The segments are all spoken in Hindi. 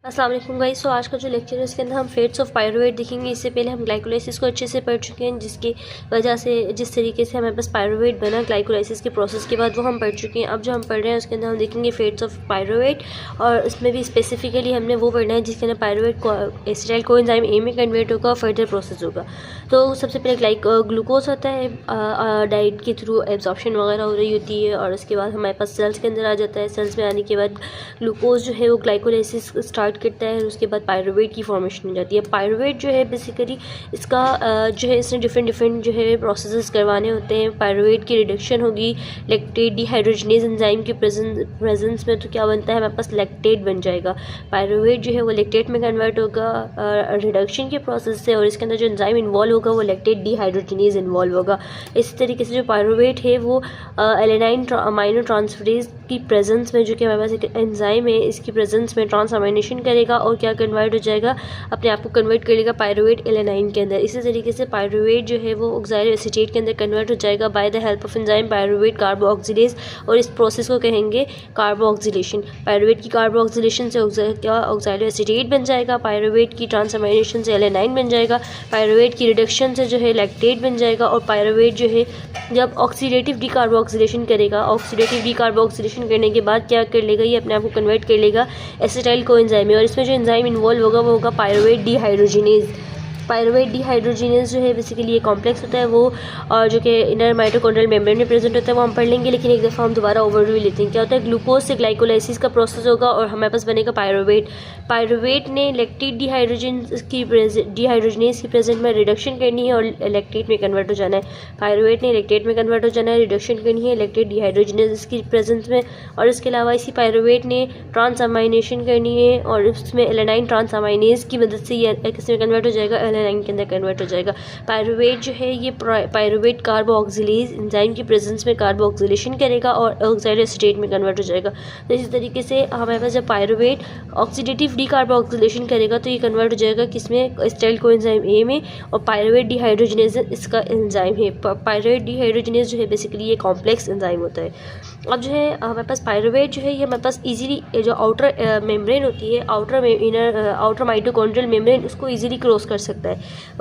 अस्सलाम वालेकुम गाइस। सो आज का जो लेक्चर है उसके अंदर हम फेट्स ऑफ पायरुवेट देखेंगे। इससे पहले हम ग्लाइकोलाइसिस को अच्छे से पढ़ चुके हैं, जिसकी वजह से जिस तरीके से हमारे पास पायरुवेट बना ग्लाइकोलाइसिस के प्रोसेस के बाद वो हम पढ़ चुके हैं। अब जो हम पढ़ रहे हैं उसके अंदर हम देखेंगे फेट्स ऑफ पायरुवेट, और उसमें भी स्पेसिफिकली हमने वो पढ़ना है जिसके अंदर पायरुवेट एसिटाइल कोएंजाइम ए में कन्वर्ट होगा और फर्दर प्रोसेस होगा। तो सबसे पहले ग्लूकोज होता है, डाइट के थ्रू एब्जॉर्प्शन वगैरह हो रही होती है, और उसके बाद हमारे पास सेल्स के अंदर आ जाता है। सेल्स में आने के बाद ग्लूकोज जो है वो ग्लाइकोलाइसिस स्टार्ट करता है, और उसके बाद पायरुवेट की फॉर्मेशन हो जाती है। पायरुवेट जो है बेसिकली इसका जो है इसने डिफरेंट जो है प्रोसेसेस करवाने होते हैं। पायरुवेट की रिडक्शन होगी लैक्टेट डिहाइड्रोजनेज एंजाइम के प्रेजेंस में, तो क्या बनता है हमारे पास लैक्टेट बन जाएगा। पायरुवेट जो है वो लैक्टेट में कन्वर्ट होगा रिडक्शन के प्रोसेस से, और इसके अंदर जो एंजाइम इन्वॉल्व होगा वो लैक्टेट डिहाइड्रोजनेज इन्वॉल्व होगा। इसी तरीके से जो पायरुवेट है वो एलेनाइन अमाइनो ट्रांसफरेज की प्रेजेंस में, जो कि हमारे पास एक एंजाइम है, इसकी प्रेजेंस में ट्रांसअमाइनेशन करेगा और क्या कन्वर्ट हो जाएगा, अपने आप को कन्वर्ट कर लेगा पायरुवेट एलेनाइन के अंदर। इसी तरीके से पायरुवेट जो है वो ऑक्साइलो एसीटेट के अंदर कन्वर्ट हो जाएगा by the help of enzyme pyruvate carboxylase, और इस प्रोसेस को कहेंगे कार्बोऑक्सिलेशन। पायरुवेट की कार्बोऑक्सिलेशन से ऑक्साइलो एसीटेट बन जाएगा, पायरुवेट की ट्रांसअमाइनेशन से एलेनाइन बन जाएगा, पायरुवेट की रिडक्शन से जो है लैक्टेट बन जाएगा, और पायरुवेट जो है जब ऑक्सीडेटिव डीकार्बोक्सिलेशन करेगा, ऑक्सीडेटिव डीकार्बोक्सिलेशन करने के बाद क्या कर लेगा, ये अपने आप को कन्वर्ट कर लेगा एसिटाइल कोएंजाइम में, और इसमें जो एंजाइम इन्वॉल्व होगा वो होगा पायरुवेट डिहाइड्रोजिनेज। पायरुवेट डिहाइड्रोजिनेज जो है बेसिकली ये कॉम्प्लेक्स होता है वो, और जो कि इनर माइटोकॉन्ड्रियल मेम्ब्रेन में प्रेजेंट होता है, वो हम पढ़ लेंगे। लेकिन एक दफ़ा हम दोबारा ओवरव्यू लेते हैं। क्या होता है, ग्लूकोज से ग्लाइकोलाइसिस का प्रोसेस होगा और हमारे पास बनेगा पायरुवेट। पायरुवेट ने लैक्टेट डिहाइड्रोजनेज की प्रेजेंट में रिडक्शन करनी है और लैक्टेट में कन्वर्ट हो जाना है। पायरुवेट ने लैक्टेट में कन्वर्ट हो जाना है, रिडक्शन करनी है लैक्टेट डिहाइड्रोजनेज की प्रेजेंस में, और इसके अलावा इसी पायरुवेट ने ट्रांसअमाइनेशन करनी है, और उसमें एलेनाइन ट्रांसअमाइनेज की मदद से ये किसमें कन्वर्ट हो जाएगा, एलेनाइन के अंदर कन्वर्ट हो जाएगा। पायरुवेट जो है ये पायरुवेट कार्बोऑक्सिलेज एंजाइम की प्रेजेंस में कार्बोऑक्सिलेशन करेगा और ऑक्साइलो एसीटेट में कन्वर्ट हो जाएगा। तो इसी तरीके से हमारे पास जब पायरुवेट ऑक्सीडेटिव डीकार्बोक्सिलेशन करेगा तो ये कन्वर्ट हो जाएगा किसमें, एसिटाइल कोएंजाइम ए में, और पायरुवेट डिहाइड्रोजनेज इसका एंजाइम है। पायरुवेट डिहाइड्रोजनेज जो है बेसिकली ये कॉम्प्लेक्स एंजाइम होता है। अब जो है हमारे पास पायरुवेट जो है ये हमारे पास इजीली जो आउटर मेम्ब्रेन होती है, आउटर माइटोकॉन्ड्रियल मेम्ब्रेन, उसको इजीली क्रॉस कर सकता है।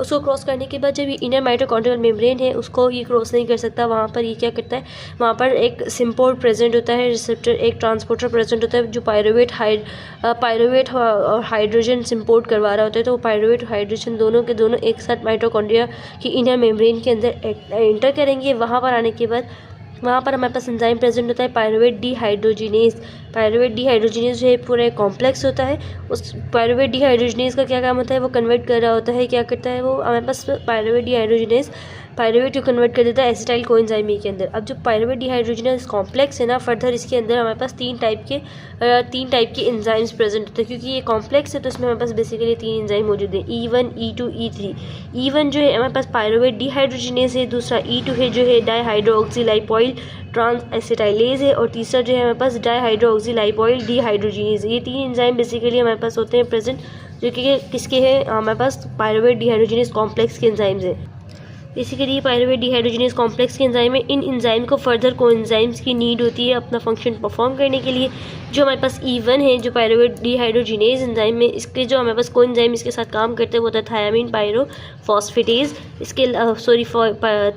उसको क्रॉस करने के बाद जब ये इनर माइटोकॉन्ड्रियल मेम्ब्रेन है उसको ये क्रॉस नहीं कर सकता, वहाँ पर ये क्या करता है, वहाँ पर एक सिम्पोर्ट प्रेजेंट होता है, रिसेप्टर एक ट्रांसपोर्टर प्रेजेंट होता है जो पायरुवेट और हाइड्रोजन सिम्पोर्ट करवा रहा होता है। तो वो पायरुवेट और हाइड्रोजन दोनों के दोनों एक साथ माइटोकॉन्ड्रिया की इनर मेम्ब्रेन के अंदर एंटर करेंगे। वहाँ पर आने के बाद वहाँ पर हमारे पास एंजाइम प्रेजेंट होता है पायरुवेट डिहाइड्रोजिनेज। पायरुवेट डिहाइड्रोजिनेज जो है पूरा कॉम्प्लेक्स होता है। उस पायरुवेट डिहाइड्रोजिनेज का क्या काम होता है, वो कन्वर्ट कर रहा होता है, क्या करता है वो हमारे पास पायरुवेट डिहाइड्रोजिनेज पायरुवेट को कन्वर्ट कर देता है एसिटाइल कोएंजाइम ए के अंदर। अब जो पायरुवेट डिहाइड्रोजिनेज कॉम्प्लेक्स है ना, फर्दर इसके अंदर हमारे पास तीन टाइप के एंजाइम्स प्रेजेंट होते हैं। क्योंकि ये कॉम्प्लेक्स है तो इसमें हमारे पास बेसिकली तीन एंजाइम मौजूद हैं, E1, E2, E3। E1 जो है हमारे पास पायरुवेट डिहाइड्रोजिनेज है, दूसरा E2 है जो है डाईहाइड्रोक्सिलाइपोइल ट्रांस एसिटाइलेज है, और तीसरा जो है हमारे पास डाईहाइड्रोक्सिलाइपोइल डिहाइड्रोजिनेज। ये तीन एंजाइम बेसिकली हमारे पास होते हैं प्रेजेंट, जो कि किसके हैं, हमारे पास पायरुवेट डिहाइड्रोजिनेज कॉम्प्लेक्स के एंजाइम्स हैं। बेसिकली पायरुवेट डिहाइड्रोजिनेज कॉम्प्लेक्स के एंजाइम में इन एंजाइम को फर्दर कोएंजाइम्स की नीड होती है अपना फंक्शन परफॉर्म करने के लिए। जो हमारे पास E1 है जो पायरुवेट डिहाइड्रोजिनेज एंजाइम में, इसके जो हमारे पास कोएंजाइम इसके साथ काम करते हैं वो होता है थायमीन पायरोफॉस्फेटेज। इसके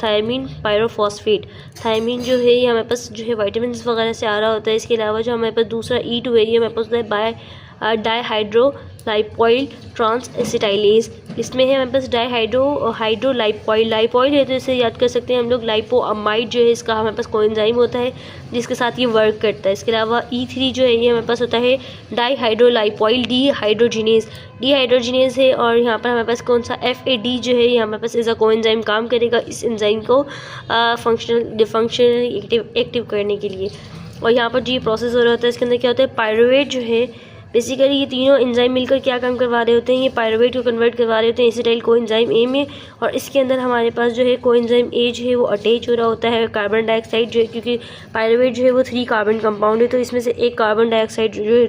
थायमीन पायरोफॉस्फेट। थायमीन जो है ये हमारे पास जो है विटामिन वगैरह से आ रहा होता है। इसके अलावा जो हमारे पास दूसरा E2 है ये हमारे पास होता है डाईहाइड्रोलाइपोइल ट्रांस एसिटाइलेज। इसमें है हमारे पास हाइड्रोलाइपोइल है तो इसे याद कर सकते हैं हम लोग। लाइपोअमाइड जो है इसका हमारे पास कोएंजाइम होता है जिसके साथ ये वर्क करता है। इसके अलावा E3 जो है ये हमारे पास होता है डाईहाइड्रोलाइपोइल डिहाइड्रोजिनेज है, और यहाँ पर हमारे पास कौन सा FAD जो है ये हमारे पास एज अ कोएंजाइम काम करेगा इस एंजाइम को फंक्शनल एक्टिव करने के लिए। और यहाँ पर जो ये प्रोसेस हो रहा होता है इसके अंदर क्या होता है, पायरुवेट जो है बेसिकली ये तीनों एंजाइम मिलकर क्या काम करवा रहे होते हैं, ये पायरुवेट को कन्वर्ट करवा रहे होते हैं एसिटाइल कोएंजाइम ए में, और इसके अंदर हमारे पास जो है कोएंजाइम ए जो है वो अटैच हो रहा होता है कार्बन डाइऑक्साइड जो है, क्योंकि पायरुवेट जो है वो 3 कार्बन कंपाउंड है तो इसमें से एक कार्बन डाइऑक्साइड जो है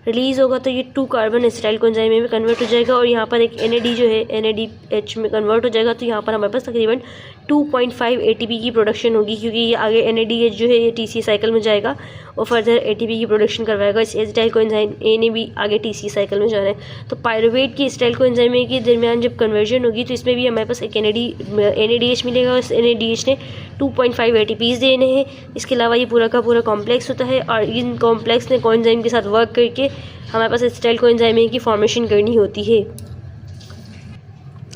रिलीज होगा तो ये 2 कार्बन एसिटाइल कोएंजाइम ए में कन्वर्ट हो जाएगा, और यहाँ पर एक NAD जो है NADH में कन्वर्ट हो जाएगा। तो यहाँ पर हमारे पास तकरीबन 2.5 ATP की प्रोडक्शन होगी, क्योंकि ये आगे NADH जो है ये TCA साइकिल में जाएगा और फर्दर एटीपी की प्रोडक्शन करवाएगा। इस एसिटाइल कोएंजाइम ए ने भी आगे टीसी साइकिल में जाना है। तो पायरुवेट की एसिटाइल कोएंजाइम ए के दरमियान जब कन्वर्जन होगी तो इसमें भी हमारे पास एक NADH मिलेगा। इस NADH ने 2.5 ATPs देने हैं। इसके अलावा ये पूरा का पूरा कॉम्प्लेक्स होता है और इन कॉम्प्लेक्स ने कोएंजाइम के साथ वर्क करके हमारे पास एसिटाइल कोएंजाइम ए की फॉर्मेशन करनी होती है।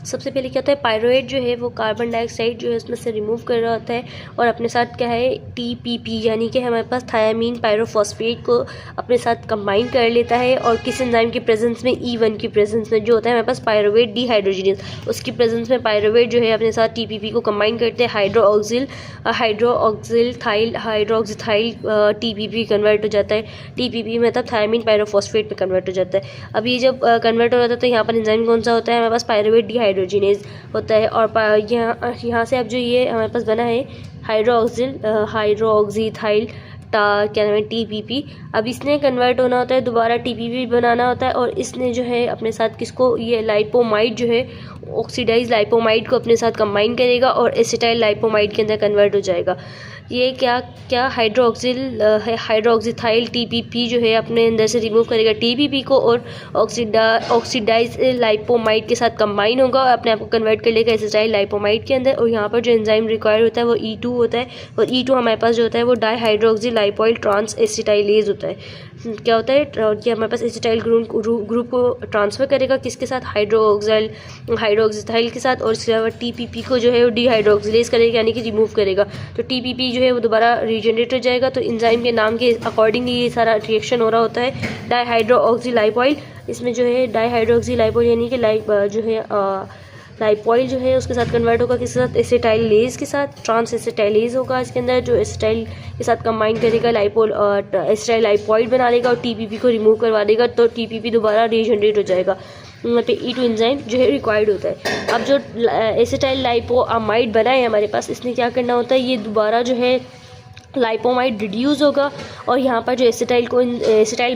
सबसे पहले क्या होता है, पायरुवेट जो है वो कार्बन डाइऑक्साइड जो है उसमें से रिमूव कर रहा होता है और अपने साथ क्या है TPP यानी कि हमारे पास थायामीन पायरोफॉस्फेट को अपने साथ कंबाइन कर लेता है। और किस एंजाइम की प्रेजेंस में, E1 की प्रेजेंस में जो होता है हमारे पास पायरुवेट डिहाइड्रोजिनेज, उसकी प्रेजेंस में पायरुवेट जो है अपने साथ TPP को कंबाइन करते हैं। हाइड्रोक्सिथाइल TPP कन्वर्ट हो जाता है। TPP मतलब थायामीन पायरोफॉस्फेट में कन्वर्ट हो जाता है। अब ये जब कन्वर्ट हो जाता है तो यहाँ पर एंजाइम कौन सा होता है, हमारे पास पायरुवेट डिहाइड्रोजिनेज होता है। और यहाँ से अब जो ये हमारे पास बना है हाइड्रोक्सिथाइल क्या नाम है TPP, अब इसने कन्वर्ट होना होता है, दोबारा TPP बनाना होता है और इसने जो है अपने साथ किसको, ये लाइपोमाइड जो है ऑक्सीडाइज लाइपोमाइड को अपने साथ कंबाइन करेगा और एसिटाइल लाइपोमाइड के अंदर कन्वर्ट हो जाएगा। ये क्या हाइड्रोक्सिथाइल TPP जो है अपने अंदर से रिमूव करेगा TPP को और ऑक्सीडाइज लाइपोमाइड के साथ कंबाइन होगा और अपने आप को कन्वर्ट कर लेगा एसिटाइल लाइपोमाइड के अंदर। और यहाँ पर जो एंजाइम रिक्वायर होता है वो E2 होता है और E2 हमारे पास जो होता है वो डाईहाइड्रोक्सी लाइपोइल ट्रांस एसिटाइलेज होता है। क्या होता है कि हमारे पास एसिटाइल ग्रुप को ट्रांसफ़र करेगा किसके साथ, हाइड्रोक्सिथाइल के साथ, और इसके अलावा TPP को जो है वो डिहाइड्रोक्सिलेज करेगा यानी कि रिमूव करेगा। तो TPP जो है वो दोबारा रीजनरेट हो जाएगा। तो एंजाइम के नाम के अकॉर्डिंगली ये सारा रिएक्शन हो रहा होता है। डाईहाइड्रोक्सी लाइपोइल, इसमें जो है डाईहाइड्रोक्सी लाइपोइल यानी कि लाइपोइल जो है उसके साथ कन्वर्ट होगा किसके साथ, एसिटाइलेज के साथ, ट्रांस एसिटाइलेज होगा इसके अंदर जो एसिटाइल के साथ कंबाइन करेगा एसिटाइल लाइपोइल बना लेगा और TPP को रिमूव करवा देगा। तो TPP दोबारा रीजनरेट हो जाएगा। यहाँ पे E2 एंजाइम जो है रिक्वायर्ड होता है। अब जो एसिटाइल लाइपोअमाइड बना है हमारे पास, इसने क्या करना होता है, ये दोबारा जो है लाइपोमाइड रिड्यूस होगा और यहाँ पर जो एसिटाइल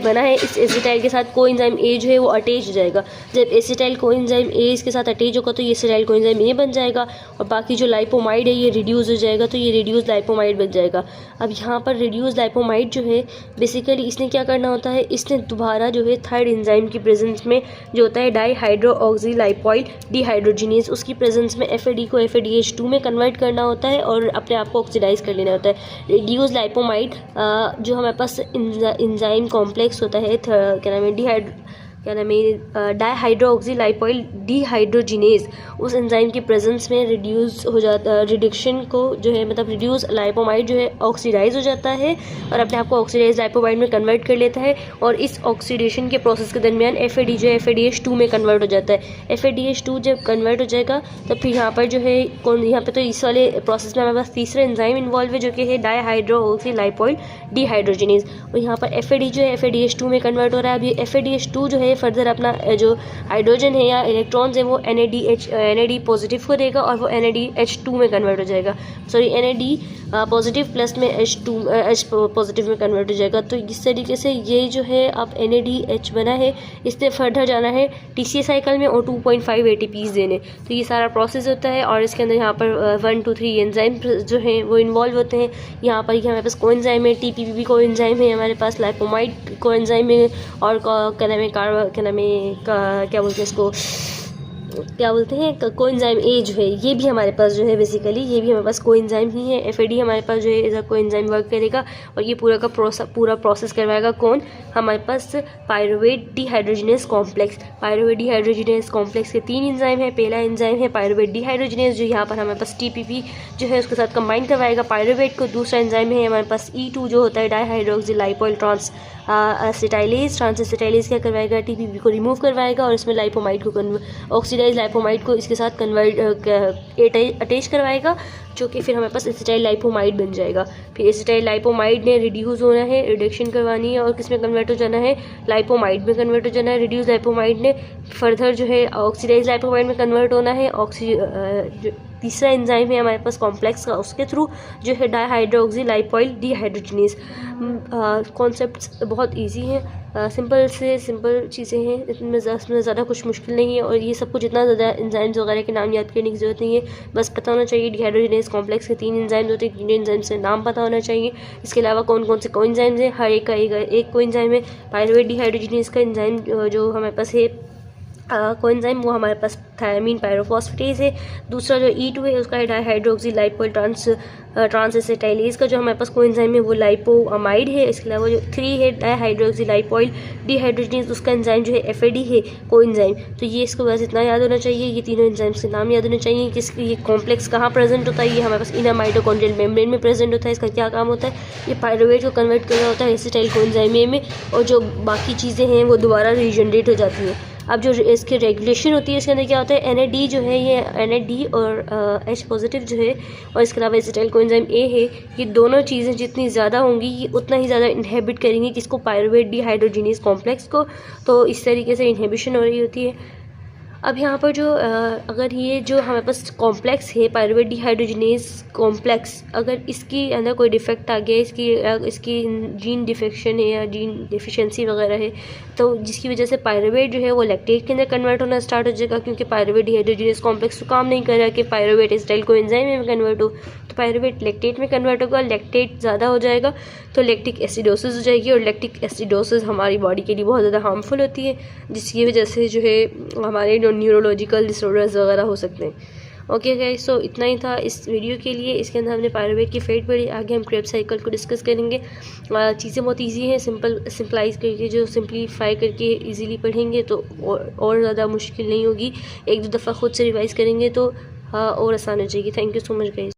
बना है इस एसिटाइल के साथ कोएंजाइम ए जो है वो अटैच हो जाएगा। जब एसिटाइल कोएंजाइम ए इसके साथ अटैच होगा तो ये एसिटाइल कोएंजाइम ए बन जाएगा और बाकी जो लाइपोमाइड है ये रिड्यूस हो जाएगा तो ये रिड्यूस लाइपोमाइड बन जाएगा। अब यहाँ पर रिड्यूस लाइपोमाइड जो है बेसिकली इसने क्या करना होता है, इसने दोबारा जो है थर्ड एंजाइम की प्रेजेंस में जो होता है डाईहाइड्रोक्सी लाइपोइल डिहाइड्रोजिनेज, उसकी प्रेजेंस में FAD को FADH2 में कन्वर्ट करना होता है और अपने आप को ऑक्सीडाइज कर लेना होता है। रिड्यूस लाइपोमाइड जो हमारे पास एंजाइम कॉम्प्लेक्स होता है डाईहाइड्रोक्सी लाइपोइल डिहाइड्रोजिनेज, उस एंजाइम की प्रेजेंस में रिड्यूस हो जाता, रिडक्शन को जो है मतलब रिड्यूस लाइपोमाइड जो है ऑक्सीडाइज हो जाता है और अपने आप को ऑक्सीडाइज लाइपोमाइड में कन्वर्ट कर लेता है और इस ऑक्सीडेशन के प्रोसेस के दरमियान FAD जो है FADH2 में कन्वर्ट हो जाता है। FADH2 जब कन्वर्ट हो जाएगा तो फिर यहाँ पर जो है यहाँ पे तो इस वाले प्रोसेस में हमारे पास तीसरा एंजाइम इन्वॉल्व है जो कि है डाईहाइड्रोक्सी लाइपोइल डिहाइड्रोजिनेज और यहाँ पर FAD जो है FADH2 में कन्वर्ट हो रहा है। अब ये FADH2 जो है फर्दर अपना जो हाइड्रोजन है या इलेक्ट्रॉन्स है वो NAD पॉजिटिव को देगा और वो NADH2 में कन्वर्ट हो जाएगा, NAD पॉजिटिव प्लस में H पॉजिटिव में कन्वर्ट हो जाएगा। तो इस तरीके से ये जो है अब NADH बना है, इससे फर्दर जाना है TCA साइकिल में और 2.5 ATPs देने। तो ये सारा प्रोसेस होता है और इसके अंदर यहाँ पर 1 2 3 एंजाइम जो हैं वो इन्वॉल्व होते हैं। यहाँ पर हमारे पास कोएंजाइम है, TPP कोएंजाइम है, हमारे पास लाइपोमाइड कोएंजाइम है और क्या बोलते हैं कोएंजाइम ए जो है ये भी हमारे पास जो है बेसिकली ये भी हमारे पास कोएंजाइम ही है। FAD हमारे पास जो है एज अ कोएंजाइम वर्क करेगा और ये पूरा प्रोसेस करवाएगा कौन, हमारे पास pyruvate dehydrogenase complex. Pyruvate dehydrogenase complex के 3 एंजाइम है। पहला एंजाइम है पायरुवेट डिहाइड्रोजिनेज जो यहाँ पर हमारे पास TPP जो है उसके साथ कंबाइन करवाएगा पायरुवेट को। दूसरा एंजाइम है हमारे पास E2 जो होता है डाईहाइड्रोक्सी लाइपोइल ट्रांस एसिटाइलेज क्या करवाएगा, TPP को रिमूव करवाएगा और इसमें लाइपोमाइड को ऑक्सीडाइज लाइपोमाइड को इसके साथ अटैच करवाएगा जो कि फिर हमारे पास एसिटाइल लाइपोमाइड बन जाएगा। फिर एसिटाइल लाइपोमाइड ने रिड्यूस होना है, रिडक्शन करवानी है और किस में कन्वर्ट हो जाना है, लाइपोमाइड में कन्वर्ट हो जाना है। रिड्यूस लाइपोमाइड ने फर्दर जो है ऑक्सीडाइज लाइपोमाइड में कन्वर्ट होना है, तीसरा एंजाइम है हमारे पास कॉम्प्लेक्स का, उसके थ्रू जो है डाईहाइड्रोक्सी लाइपोइल डिहाइड्रोजिनेज। कॉन्सेप्ट्स बहुत इजी हैं, सिंपल से सिंपल चीज़ें हैं, इसमें ज़्यादा कुछ मुश्किल नहीं है। और ये सब कुछ इतना ज़्यादा एंजाइम्स वगैरह के नाम याद करने की ज़रूरत नहीं है, बस पता होना चाहिए डिहाइड्रोजिनेज कॉम्प्लेक्स के 3 एंजाइम्स होते हैं, 3 एंजाइम्स के नाम पता होना चाहिए। इसके अलावा कौन कौन से कोएंजाइम्स हैं, हर एक का एक कोएंजाइम है। पायरुवेट डिहाइड्रोजिनेज का एंजाइम जो हमारे पास है कोएंजाइम, वो हमारे पास थायमीन पायरोफॉस्फेटेज है। दूसरा जो E2 है उसका है डाईहाइड्रोक्सी लाइपोइल ट्रांसएसिटाइलेज का जो हमारे पास कोएंजाइम है वो लाइपोअमाइड है। इसके अलावा जो 3 है डाईहाइड्रोक्सी लाइपोइल डिहाइड्रोजिनेज, उसका एंजाइम जो है FAD है कोएंजाइम। तो ये इसको बस इतना याद होना चाहिए, ये तीनों एंजाइम्स के नाम याद होने चाहिए कि ये कॉम्प्लेक्स कहाँ प्रेजेंट होता है। ये हमारे पास इनर माइटोकॉन्ड्रियल मेम्ब्रेन में प्रेजेंट होता है। इसका क्या काम होता है, ये पायरुवेट को कन्वर्ट कर रहा होता है एसिटाइल कोएंजाइम में, और जो बाकी चीज़ें हैं वो दोबारा रीजनरेट हो जाती हैं। अब जो इसकी रेगुलेशन होती है इसके अंदर क्या होता है, NAD जो है ये NAD और H पॉजिटिव जो है, और इसके अलावा एसिटाइल कोएंजाइम A है, ये दोनों चीज़ें जितनी ज़्यादा होंगी ये उतना ही ज़्यादा इनहेबिट करेंगी किसको, पायरुवेट डिहाइड्रोजिनेज कॉम्प्लेक्स को। तो इस तरीके से इनहिबिशन हो रही होती है। अब यहाँ पर जो अगर ये जो हमारे पास कॉम्प्लेक्स है पायरुवेट डिहाइड्रोजिनेज कॉम्प्लेक्स, अगर इसके अंदर कोई डिफेक्ट आ गया, इसकी जीन डिफेक्शन है या जीन डिफिशिएंसी वगैरह है, तो जिसकी वजह से पायरुवेट जो है वो लैक्टेट के अंदर कन्वर्ट होना स्टार्ट हो जाएगा, क्योंकि पायरुवेट डिहाइड्रोजिनेज कॉम्प्लेक्स तो काम नहीं कर रहा कि पायरुवेट एसिटाइल कोएंजाइम में कन्वर्ट हो, तो पायरुवेट लैक्टेट में कन्वर्ट होगा, लैक्टेट ज़्यादा हो जाएगा तो लैक्टिक एसिडोसिस हो जाएगी, और लैक्टिक एसिडोसिस हमारी बॉडी के लिए बहुत ज़्यादा हार्मफुल होती है, जिसकी वजह से जो है हमारे न्यूरोलॉजिकल डिसऑर्डर्स वगैरह हो सकते हैं। ओके गाइस, सो इतना ही था इस वीडियो के लिए। इसके अंदर हमने पायरुवेट की फेट पढ़ी, आगे हम क्रेब्स साइकिल को डिस्कस करेंगे। चीज़ें बहुत इजी हैं, सिंपलाइज करके जो सिंप्लीफाई करके इजीली पढ़ेंगे तो और ज़्यादा मुश्किल नहीं होगी। 1-2 दफ़ा खुद से रिवाइज़ करेंगे तो और आसान हो जाएगी। Thank you so much guys.